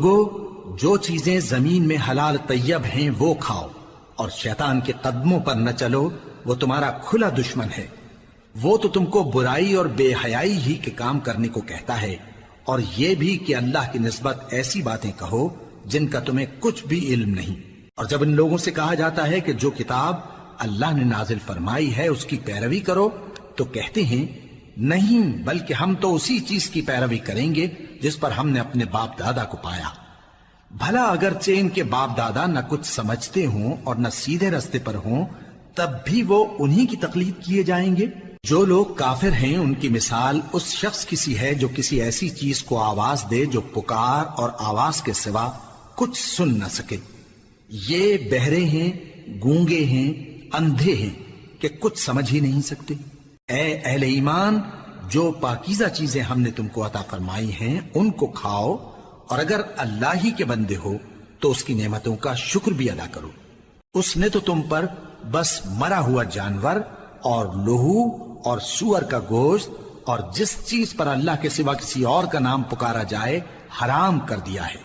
لوگو جو چیزیں زمین میں حلال طیب ہیں وہ کھاؤ، اور شیطان کے قدموں پر نہ چلو، وہ تمہارا کھلا دشمن ہے۔ وہ تو تم کو برائی اور بے حیائی ہی کے کام کرنے کو کہتا ہے، اور یہ بھی کہ اللہ کی نسبت ایسی باتیں کہو جن کا تمہیں کچھ بھی علم نہیں۔ اور جب ان لوگوں سے کہا جاتا ہے کہ جو کتاب اللہ نے نازل فرمائی ہے اس کی پیروی کرو، تو کہتے ہیں نہیں، بلکہ ہم تو اسی چیز کی پیروی کریں گے جس پر ہم نے اپنے باپ دادا کو پایا۔ بھلا اگرچہ ان کے باپ دادا نہ کچھ سمجھتے ہوں اور نہ سیدھے رستے پر ہوں، تب بھی وہ انہی کی تقلید کیے جائیں گے۔ جو لوگ کافر ہیں ان کی مثال اس شخص کی سی ہے جو کسی ایسی چیز کو آواز دے جو پکار اور آواز کے سوا کچھ سن نہ سکے۔ یہ بہرے ہیں، گونگے ہیں، اندھے ہیں کہ کچھ سمجھ ہی نہیں سکتے۔ اے اہل ایمان، جو پاکیزہ چیزیں ہم نے تم کو عطا فرمائی ہیں ان کو کھاؤ، اور اگر اللہ ہی کے بندے ہو تو اس کی نعمتوں کا شکر بھی ادا کرو۔ اس نے تو تم پر بس مرا ہوا جانور اور لہو اور سور کا گوشت اور جس چیز پر اللہ کے سوا کسی اور کا نام پکارا جائے حرام کر دیا ہے۔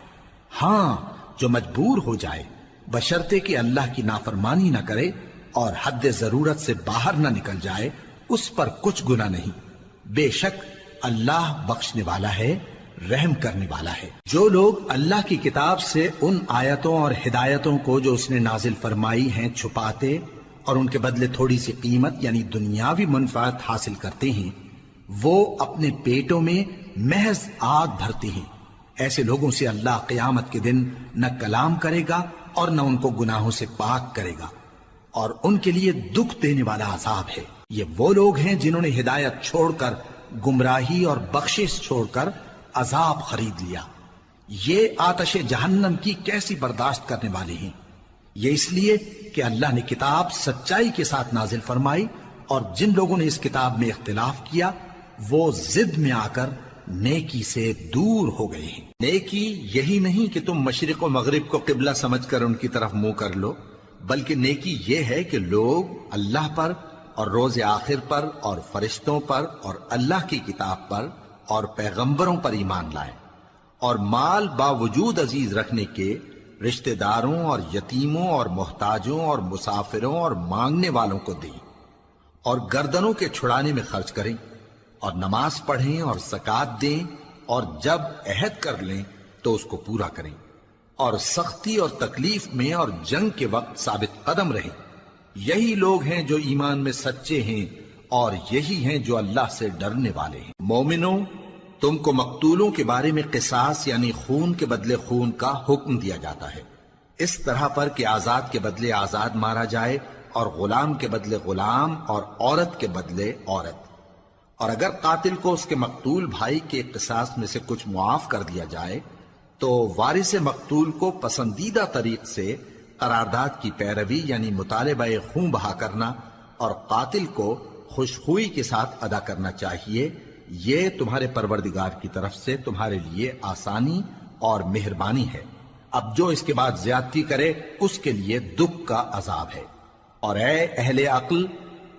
ہاں، جو مجبور ہو جائے بشرطے کہ اللہ کی نافرمانی نہ کرے اور حد ضرورت سے باہر نہ نکل جائے، اس پر کچھ گناہ نہیں۔ بے شک اللہ بخشنے والا ہے، رحم کرنے والا ہے۔ جو لوگ اللہ کی کتاب سے ان آیتوں اور ہدایتوں کو جو اس نے نازل فرمائی ہیں چھپاتے اور ان کے بدلے تھوڑی سی قیمت یعنی دنیاوی منفعت حاصل کرتے ہیں، وہ اپنے پیٹوں میں محض آگ بھرتے ہیں۔ ایسے لوگوں سے اللہ قیامت کے دن نہ کلام کرے گا اور نہ ان کو گناہوں سے پاک کرے گا، اور ان کے لیے دکھ دینے والا عذاب ہے۔ یہ وہ لوگ ہیں جنہوں نے ہدایت چھوڑ کر گمراہی اور بخشش چھوڑ کر عذاب خرید لیا۔ یہ آتش جہنم کی کیسی برداشت کرنے والے ہیں۔ یہ اس لیے کہ اللہ نے کتاب سچائی کے ساتھ نازل فرمائی، اور جن لوگوں نے اس کتاب میں اختلاف کیا وہ ضد میں آ کر نیکی سے دور ہو گئے ہیں۔ نیکی یہی نہیں کہ تم مشرق و مغرب کو قبلہ سمجھ کر ان کی طرف منہ کر لو، بلکہ نیکی یہ ہے کہ لوگ اللہ پر اور روز آخر پر اور فرشتوں پر اور اللہ کی کتاب پر اور پیغمبروں پر ایمان لائیں، اور مال باوجود عزیز رکھنے کے رشتہ داروں اور یتیموں اور محتاجوں اور مسافروں اور مانگنے والوں کو دیں، اور گردنوں کے چھڑانے میں خرچ کریں، اور نماز پڑھیں اور زکوٰۃ دیں، اور جب عہد کر لیں تو اس کو پورا کریں، اور سختی اور تکلیف میں اور جنگ کے وقت ثابت قدم رہیں۔ یہی لوگ ہیں جو ایمان میں سچے ہیں، اور یہی ہیں جو اللہ سے ڈرنے والے ہیں۔ مومنوں، تم کو مقتولوں کے بارے میں قصاص یعنی خون کے بدلے خون کا حکم دیا جاتا ہے، اس طرح پر کہ آزاد کے بدلے آزاد مارا جائے، اور غلام کے بدلے غلام، اور عورت کے بدلے عورت۔ اور اگر قاتل کو اس کے مقتول بھائی کے قصاص میں سے کچھ معاف کر دیا جائے تو وارث مقتول کو پسندیدہ طریق سے قرارداد کی پیروی یعنی مطالبہ خون بہا کرنا اور قاتل کو خوشخوئی کے ساتھ ادا کرنا چاہیے۔ یہ تمہارے پروردگار کی طرف سے تمہارے لیے آسانی اور مہربانی ہے۔ اب جو اس کے بعد زیادتی کرے اس کے لیے دکھ کا عذاب ہے۔ اور اے اہل عقل،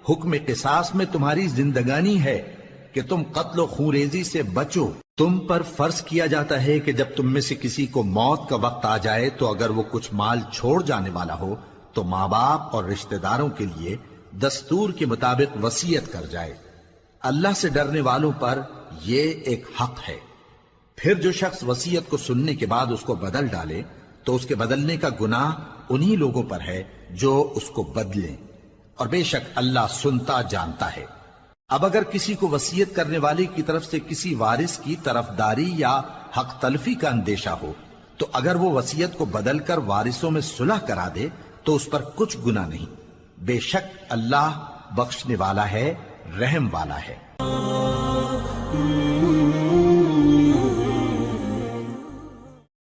حکم قصاص میں تمہاری زندگانی ہے کہ تم قتل و خونریزی سے بچو۔ تم پر فرض کیا جاتا ہے کہ جب تم میں سے کسی کو موت کا وقت آ جائے تو اگر وہ کچھ مال چھوڑ جانے والا ہو تو ماں باپ اور رشتہ داروں کے لیے دستور کے مطابق وصیت کر جائے۔ اللہ سے ڈرنے والوں پر یہ ایک حق ہے۔ پھر جو شخص وصیت کو سننے کے بعد اس کو بدل ڈالے تو اس کے بدلنے کا گناہ انہی لوگوں پر ہے جو اس کو بدلیں، اور بے شک اللہ سنتا جانتا ہے۔ اب اگر کسی کو وصیت کرنے والے کی طرف سے کسی وارث کی طرفداری یا حق تلفی کا اندیشہ ہو تو اگر وہ وصیت کو بدل کر وارثوں میں صلح کرا دے تو اس پر کچھ گناہ نہیں۔ بے شک اللہ بخشنے والا ہے، رحم والا ہے۔